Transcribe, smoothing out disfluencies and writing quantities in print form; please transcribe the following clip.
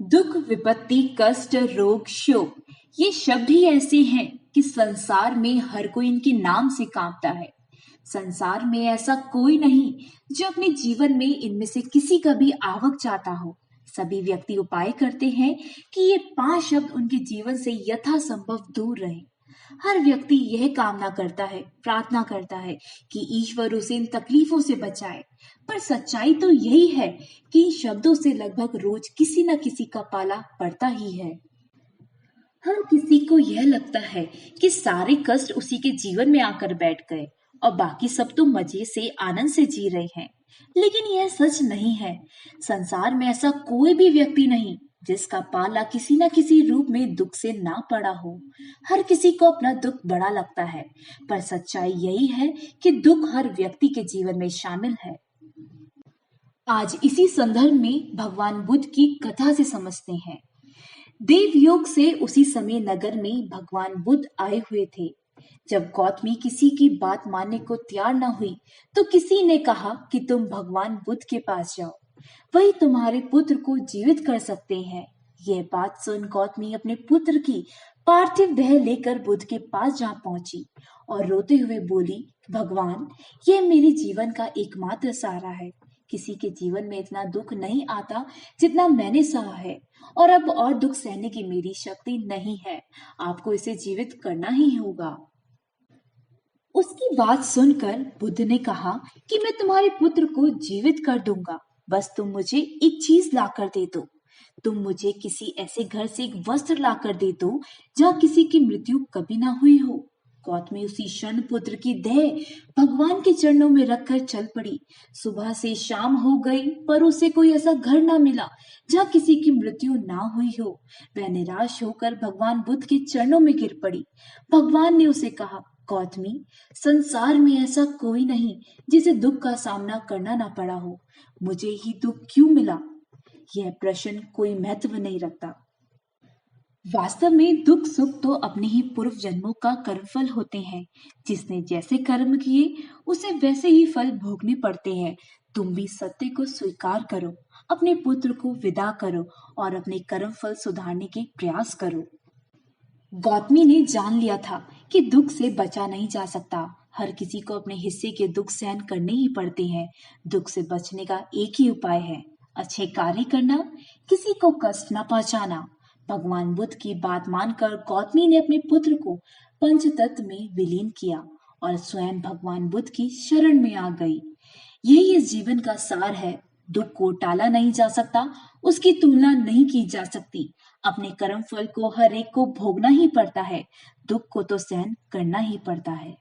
दुख, विपत्ति, कष्ट, रोग, शोक ये शब्द ही ऐसे हैं कि संसार में हर कोई इनके नाम से कांपता है। संसार में ऐसा कोई नहीं जो अपने जीवन में इनमें से किसी का भी आवक चाहता हो। सभी व्यक्ति उपाय करते हैं कि ये 5 शब्द उनके जीवन से यथासंभव दूर रहे। हर व्यक्ति यह कामना करता है, प्रार्थना करता है कि ईश्वर उसे इन तकलीफों से बचाए। पर सच्चाई तो यही है कि इन शब्दों से लगभग रोज किसी न किसी का पाला पड़ता ही है। हर किसी को यह लगता है कि सारे कष्ट उसी के जीवन में आकर बैठ गए और बाकी सब तो मजे से आनंद से जी रहे हैं। लेकिन यह सच नहीं है। संसार में ऐसा कोई भी व्यक्ति नहीं जिसका पाला किसी न किसी रूप में दुख से ना पड़ा हो। हर किसी को अपना दुख बड़ा लगता है, पर सच्चाई यही है कि दुख हर व्यक्ति के जीवन में शामिल है। आज इसी संदर्भ में भगवान बुद्ध की कथा से समझते हैं। देवयोग से उसी समय नगर में भगवान बुद्ध आए हुए थे। जब गौतमी किसी की बात मानने को तैयार न हुई, तो किसी ने कहा कि तुम भगवान बुद्ध के पास जाओ, वही तुम्हारे पुत्र को जीवित कर सकते हैं। यह बात सुन गौतमी अपने पुत्र की पार्थिव देह लेकर बुद्ध के पास जा पहुंची और रोते हुए बोली, भगवान, यह मेरे जीवन का एकमात्र सहारा है। किसी के जीवन में इतना दुख नहीं आता जितना मैंने सहा है, और अब और दुख सहने की मेरी शक्ति नहीं है। आपको इसे जीवित करना ही होगा। उसकी बात सुनकर बुद्ध ने कहा कि मैं तुम्हारे पुत्र को जीवित कर दूंगा, बस तुम मुझे एक चीज लाकर दे दो। तुम मुझे किसी ऐसे घर से एक वस्त्र लाकर दे दो जहाँ किसी की मृत्यु कभी ना हुई हो। गौतमी उसी क्षण पुत्र की देह भगवान के चरणों में रखकर चल पड़ी। सुबह से शाम हो गई, पर उसे कोई ऐसा घर ना मिला जहाँ किसी की मृत्यु ना हुई हो। वह निराश होकर भगवान बुद्ध के चरणों में गिर पड़ी। भगवान ने उसे कहा, गौतमी, संसार में ऐसा कोई नहीं जिसे दुख का सामना करना ना पड़ा हो। मुझे ही दुख क्यों मिला? यह प्रश्न कोई महत्व नहीं रखता। वास्तव में दुख सुख तो अपने ही पूर्व जन्मों का कर्मफल होते हैं। जिसने जैसे कर्म किए उसे वैसे ही फल भोगने पड़ते हैं। तुम भी सत्य को स्वीकार करो, अपने पुत्र को विदा करो और अपने कर्म फल सुधारने के प्रयास करो। गौतमी ने जान लिया था कि दुख से बचा नहीं जा सकता। हर किसी को अपने हिस्से के दुख सहन करने ही पड़ते हैं। दुख से बचने का एक ही उपाय है, अच्छे कार्य करना, किसी को कष्ट न पहुंचाना। भगवान बुद्ध की बात मानकर गौतमी ने अपने पुत्र को पंचतत्व में विलीन किया और स्वयं भगवान बुद्ध की शरण में आ गई। यही इस जीवन का सार है। दुख को टाला नहीं जा सकता, उसकी तुलना नहीं की जा सकती। अपने कर्म फल को हर एक को भोगना ही पड़ता है। दुख को तो सहन करना ही पड़ता है।